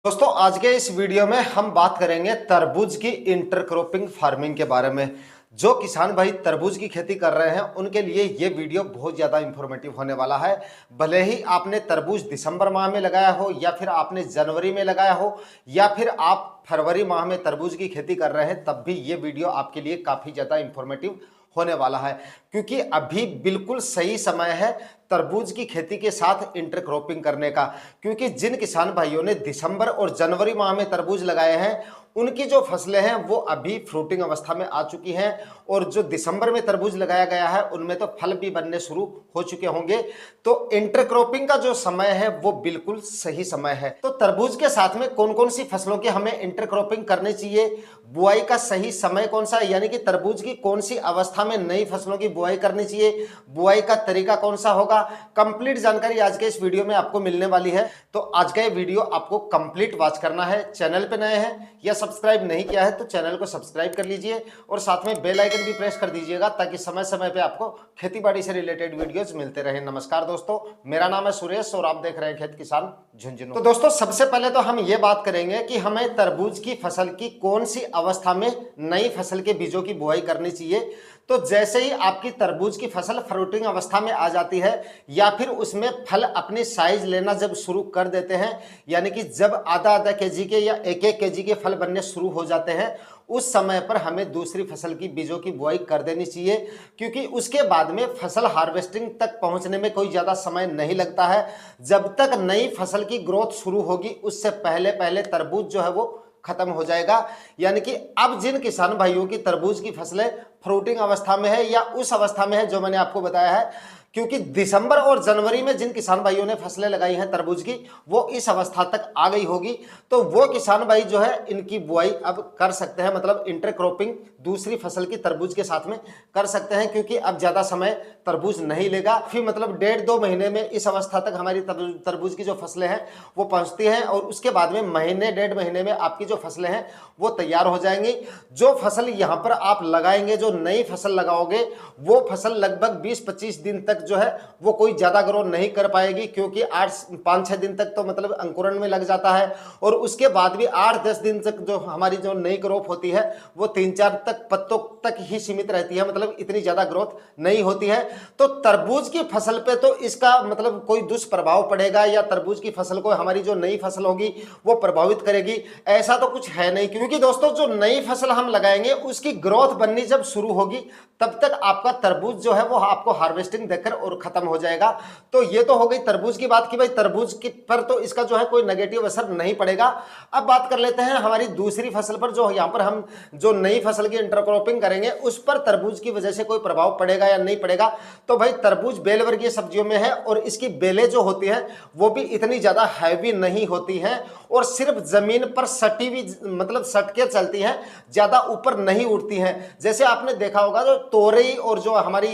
दोस्तों आज के इस वीडियो में हम बात करेंगे तरबूज की इंटरक्रॉपिंग फार्मिंग के बारे में। जो किसान भाई तरबूज की खेती कर रहे हैं उनके लिए ये वीडियो बहुत ज़्यादा इंफॉर्मेटिव होने वाला है। भले ही आपने तरबूज दिसंबर माह में लगाया हो या फिर आपने जनवरी में लगाया हो या फिर आप फरवरी माह में तरबूज की खेती कर रहे हैं, तब भी ये वीडियो आपके लिए काफ़ी ज़्यादा इंफॉर्मेटिव होने वाला है, क्योंकि अभी बिल्कुल सही समय है तरबूज की खेती के साथ इंटरक्रॉपिंग करने का। क्योंकि जिन किसान भाइयों ने दिसंबर और जनवरी माह में तरबूज लगाए हैं उनकी जो फसलें हैं वो अभी फ्रूटिंग अवस्था में आ चुकी हैं, और जो दिसंबर में तरबूज लगाया गया है उनमें तो फल भी बनने शुरू हो चुके होंगे। तो इंटरक्रॉपिंग का जो समय है वो बिल्कुल सही समय है। तो तरबूज के साथ में कौन कौन सी फसलों की हमें इंटरक्रॉपिंग करनी चाहिए, बुआई का सही समय कौन सा है, यानी कि तरबूज की कौन सी अवस्था में नई फसलों की बुआई करनी चाहिए, बुआई का तरीका कौन सा होगा, कंप्लीट जानकारी आज के इस वीडियो में आपको मिलने वाली है। तो आज का ये वीडियो आपको कंप्लीट वॉच करना है। चैनल पे नए हैं या सब्सक्राइब नहीं किया है तो चैनल को सब्सक्राइब कर लीजिए और साथ में बेल आइकन भी प्रेस कर दीजिएगा, ताकि समय समय पे आपको खेतीबाड़ी से रिलेटेड वीडियोस मिलते रहे। नमस्कार दोस्तों, मेरा नाम है सुरेश और आप देख रहे हैं खेत किसान झुंझुनू। तो दोस्तों सबसे पहले तो हम ये बात करेंगे कि हमें तरबूज की फसल की कौन सी अवस्था में नई फसल के बीजों की बुआई करनी चाहिए। तो जैसे ही आपकी तरबूज की फसल फ्रूटिंग अवस्था में आ जाती है या फिर उसमें फल अपनी साइज लेना जब शुरू कर देते हैं, यानी कि जब आधा आधा केजी के या एक एक केजी के फल बनने शुरू हो जाते हैं, उस समय पर हमें दूसरी फसल की बीजों की बुआई कर देनी चाहिए। क्योंकि उसके बाद में फसल हार्वेस्टिंग तक पहुंचने में कोई ज़्यादा समय नहीं लगता है। जब तक नई फसल की ग्रोथ शुरू होगी उससे पहले पहले तरबूज जो है वो खत्म हो जाएगा। यानी कि अब जिन किसान भाइयों की तरबूज की फसलें फ्रूटिंग अवस्था में है या उस अवस्था में है जो मैंने आपको बताया है, क्योंकि दिसंबर और जनवरी में जिन किसान भाइयों ने फसलें लगाई हैं तरबूज की वो इस अवस्था तक आ गई होगी, तो वो किसान भाई जो है इनकी बुआई अब कर सकते हैं, मतलब इंटरक्रॉपिंग दूसरी फसल की तरबूज के साथ में कर सकते हैं। क्योंकि अब ज़्यादा समय तरबूज नहीं लेगा, फिर मतलब 1.5-2 महीने में इस अवस्था तक हमारी तरबूज की जो फसलें हैं वो पहुँचती हैं, और उसके बाद में महीने 1.5 महीने में आपकी जो फसलें हैं वो तैयार हो जाएंगी। जो फसल यहाँ पर आप लगाएंगे, जो नई फसल लगाओगे, वो फसल लगभग 20-25 दिन तक जो है वो कोई ज्यादा ग्रो नहीं कर पाएगी, क्योंकि 5-6 दिन तक तो मतलब अंकुरण में लग जाता है, और उसके बाद भी 8-10 दिन तक जो हमारी जो नई क्रॉप होती है वो 3-4 तक पत्तों तक ही सीमित रहती है, मतलब इतनी ज्यादा ग्रोथ नहीं होती है। तो तरबूज की फसल पे तो इसका मतलब कोई दुष्प्रभाव पड़ेगा या तरबूज की फसल को हमारी जो नई फसल होगी वो प्रभावित करेगी, ऐसा तो कुछ है नहीं। क्योंकि दोस्तों जो नई फसल हम लगाएंगे उसकी ग्रोथ बननी जब शुरू होगी तब तक आपका तरबूज जो है वो आपको हार्वेस्टिंग देकर और खत्म हो जाएगा। तो ये तो हो गई तरबूज की बात कि भाई तरबूज की पर तो इसका जो है कोई नेगेटिव असर नहीं पड़ेगा। अब बात कर लेते हैं हमारी दूसरी फसल पर, जो यहाँ पर हम जो नई फसल की इंटरक्रॉपिंग करेंगे उस पर तरबूज की वजह से कोई प्रभाव पड़ेगा या नहीं पड़ेगा। तो भाई तरबूज बेल वर्गीय सब्जियों में है और इसकी बेलें जो होती है वो भी इतनी ज्यादा हैवी नहीं होती है और सिर्फ जमीन पर सटी हुई मतलब सट के चलती है, ज्यादा ऊपर नहीं उठती है। जैसे आपने देखा होगा जो तोरई और जो हमारी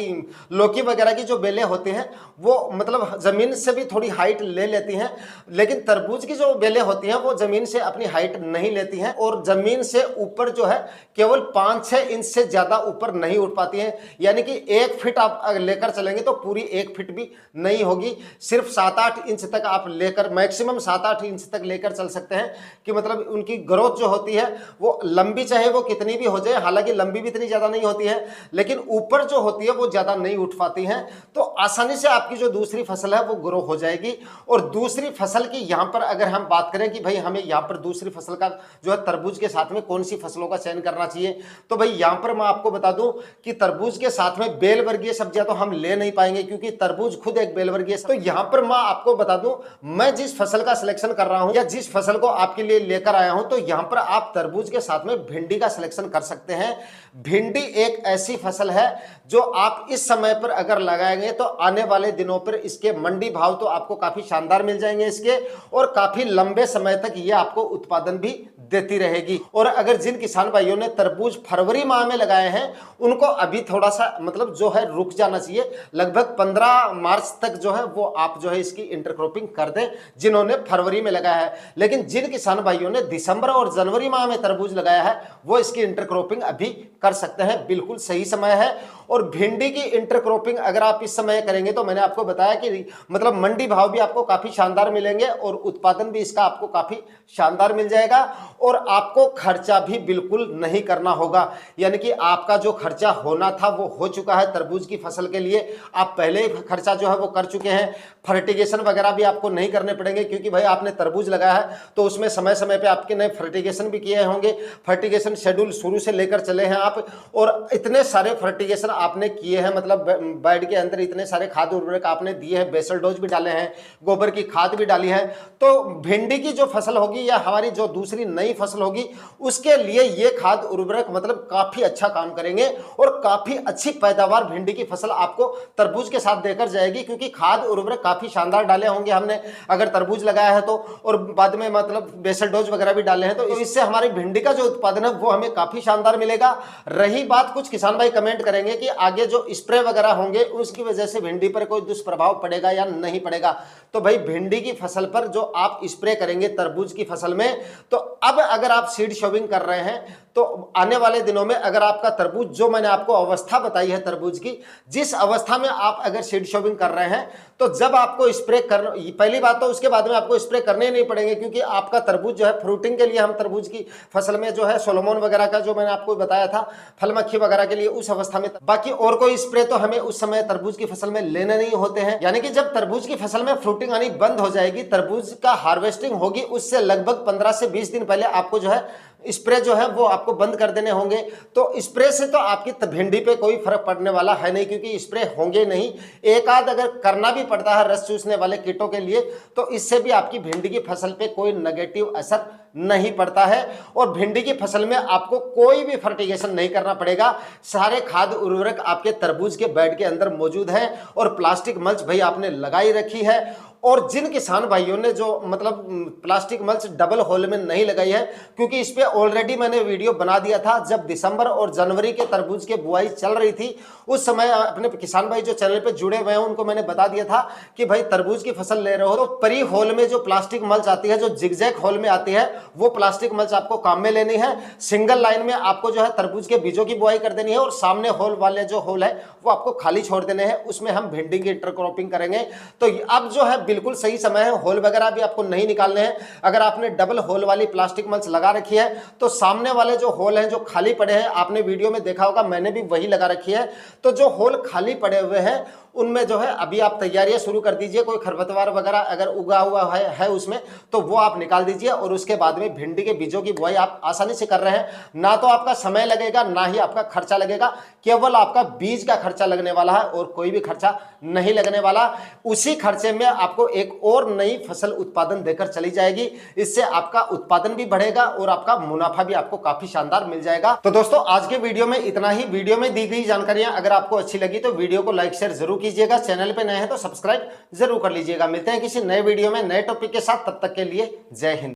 लौकी वगैरह की जो बेलें होती हैं वो मतलब जमीन से भी थोड़ी हाइट ले लेती हैं, लेकिन तरबूज की जो बेलें होती हैं वो जमीन से अपनी हाइट नहीं लेती हैं और जमीन से ऊपर जो है केवल 5-6 इंच से ज्यादा ऊपर नहीं उठ पाती हैं। यानी कि 1 फीट आप लेकर चलेंगे तो पूरी 1 फीट भी नहीं होगी, सिर्फ 7-8 इंच तक आप लेकर, मैक्सिमम 7-8 इंच तक लेकर चल सकते हैं कि मतलब उनकी ग्रोथ जो होती है वो लंबी चाहे वो कितनी भी हो जाए, हालांकि लंबी भी इतनी ज्यादा नहीं होती है लेकिन ऊपर जो होती है वो ज्यादा नहीं उठ पाती है। तो आसानी से आपकी जो दूसरी फसल है वो ग्रो हो जाएगी। और दूसरी फसल की यहाँ पर अगर हम बात करें कि भाई हमें यहाँ पर दूसरी फसल का जो है तरबूज के साथ में कौन सी फसलों का चयन करना चाहिए, तो भाई यहाँ पर मैं आपको बता दूं कि तरबूज के साथ में बेल वर्गीय सब्जियां तो हम ले नहीं पाएंगे क्योंकि तरबूज खुद एक बेल वर्गीय। तो यहाँ पर मैं आपको बता दूं, मैं जिस फसल का सिलेक्शन कर रहा हूं या जिस फसल को आपके लिए लेकर आया हूं, तो यहाँ पर आप तरबूज के साथ में भिंडी का सिलेक्शन कर सकते हैं। भिंडी एक ऐसी फसल है जो आप इस समय पर अगर लगाएंगे तो आने वाले दिनों पर इसके मंडी भाव तो आपको काफी शानदार मिल जाएंगे इसके, और काफी लंबे समय तक ये आपको उत्पादन भी देती रहेगी। और अगर जिन किसान भाइयों ने तरबूज फरवरी माह में लगाए हैं उनको अभी थोड़ा सा मतलब जो है रुक जाना चाहिए, लगभग 15 मार्च तक जो है वो आप जो है इसकी इंटरक्रॉपिंग कर दें जिन्होंने फरवरी में लगाया है। लेकिन जिन किसान भाइयों ने दिसंबर और जनवरी माह में तरबूज लगाया है वो इसकी इंटरक्रॉपिंग अभी कर सकते हैं, बिल्कुल सही समय है। और भिंडी की इंटरक्रॉपिंग अगर आप इस समय करेंगे तो मैंने आपको बताया कि मतलब मंडी भाव भी आपको काफी शानदार मिलेंगे और उत्पादन भी इसका आपको काफी शानदार मिल जाएगा और आपको खर्चा भी बिल्कुल नहीं करना होगा। यानी कि आपका जो खर्चा होना था वो हो चुका है तरबूज की फसल के लिए, आप पहले ही खर्चा जो है वो कर चुके हैं। फर्टिगेशन वगैरह भी आपको नहीं करने पड़ेंगे क्योंकि भाई आपने तरबूज लगाया है तो उसमें समय समय पे आपके नए फर्टिगेशन भी किए होंगे। फर्टिगेशन शेड्यूल शुरू से लेकर चले हैं आप और इतने सारे फर्टिगेशन आपने किए हैं, मतलब बेड के अंदर इतने सारे खाद उर्वरक आपने दिए हैं, बेसल डोज भी डाले हैं, गोबर की खाद भी डाली है। तो भिंडी की जो फसल होगी या हमारी जो दूसरी नई फसल होगी उसके लिए ये खाद उर्वरक मतलब काफी अच्छा काम करेंगे और काफी अच्छी पैदावार भिंडी की फसल आपको तरबूज के साथ देकर जाएगी क्योंकि खाद उर्वरक काफी शानदार डाले होंगे हमने अगर तरबूज लगाया है तो, और बाद में मतलब बेसल डोज वगैरह भी डाले हैं तो इससे हमारी भिंडी का जो उत्पादन है वो हमें काफी शानदार मिलेगा। रही बात, कुछ किसान भाई कमेंट करेंगे कि आगे जो स्प्रे वगैरह होंगे उसकी वजह से भिंडी पर कोई दुष्प्रभाव पड़ेगा या नहीं पड़ेगा। तो भाई भिंडी की फसल पर जो आप स्प्रे करेंगे तरबूज की फसल में, तो अब अगर आप सीड शोविंग कर रहे हैं तो आने वाले दिनों में अगर आपका तरबूज, जो मैंने आपको अवस्था बताई है तरबूज की, जिस अवस्था में आप अगर सीड शोविंग कर रहे हैं तो जब आपको स्प्रे कर, पहली बात तो उसके बाद में आपको स्प्रे करने ही नहीं पड़ेंगे क्योंकि आपका तरबूज जो है फ्रूटिंग के लिए, हम तरबूज की फसल में जो है सोलोमोन वगैरह का जो मैंने आपको बताया था फल मक्खी वगैरह के लिए उस अवस्था में, बाकी और कोई स्प्रे तो हमें उस समय तरबूज की फसल में लेने नहीं होते हैं। यानी कि जब तरबूज की फसल में फ्रूटिंग आनी बंद हो जाएगी, तरबूज का हार्वेस्टिंग होगी, उससे लगभग 15 से 20 दिन पहले आपको जो है स्प्रे जो है वो आपको बंद कर देने होंगे। तो स्प्रे से तो आपकी भिंडी पे कोई फर्क पड़ने वाला है नहीं क्योंकि स्प्रे होंगे नहीं। एक आध अगर करना भी पड़ता है रस चूसने वाले कीटों के लिए तो इससे भी आपकी भिंडी की फसल पे कोई नेगेटिव असर नहीं पड़ता है और भिंडी की फसल में आपको कोई भी फर्टिगेशन नहीं करना पड़ेगा। सारे खाद उर्वरक आपके तरबूज के बेड के अंदर मौजूद है और प्लास्टिक मल्च भाई आपने लगाई रखी है। और जिन किसान भाइयों ने जो मतलब प्लास्टिक मल्च डबल होल में नहीं लगाई है, क्योंकि इस पे ऑलरेडी मैंने वीडियो बना दिया था जब दिसंबर और जनवरी के तरबूज के बुआई चल रही थी, उस समय अपने किसान भाई जो चैनल पे जुड़े हुए हैं उनको मैंने बता दिया था कि भाई तरबूज की फसल ले रहे हो तो परी होल में जो प्लास्टिक मल्च आती है, जो जिगजैग होल में आती है, वो प्लास्टिक मल्च आपको काम में लेनी है। सिंगल लाइन में आपको जो है तरबूज के बीजों की बुआई कर देनी है और सामने होल वाले जो होल है वो आपको खाली छोड़ देने हैं, उसमें हम भिंडी की इंटरक्रॉपिंग करेंगे। तो अब जो है बिल्कुल सही समय है, होल वगैरह भी आपको नहीं निकालने हैं। अगर आपने डबल होल वाली प्लास्टिक मल्च लगा रखी है तो सामने वाले जो होल हैं जो खाली पड़े हैं, आपने वीडियो में देखा होगा मैंने भी वही लगा रखी है, तो जो होल खाली पड़े हुए हैं उनमें जो है अभी आप तैयारियां शुरू कर दीजिए। कोई खरपतवार वगैरह अगर उगा हुआ है उसमें तो वो आप निकाल दीजिए और उसके बाद में भिंडी के बीजों की बुआई आप आसानी से कर रहे हैं। ना तो आपका समय लगेगा ना ही आपका खर्चा लगेगा, केवल आपका बीज का खर्चा लगने वाला है और कोई भी खर्चा नहीं लगने वाला। उसी खर्चे में आपको एक और नई फसल उत्पादन देकर चली जाएगी, इससे आपका उत्पादन भी बढ़ेगा और आपका मुनाफा भी आपको काफी शानदार मिल जाएगा। तो दोस्तों आज के वीडियो में इतना ही। वीडियो में दी गई जानकारियां अगर आपको अच्छी लगी तो वीडियो को लाइक शेयर जरूर कीजिएगा, चैनल पे नए हैं तो सब्सक्राइब जरूर कर लीजिएगा। मिलते हैं किसी नए वीडियो में नए टॉपिक के साथ, तब तक के लिए जय हिंद।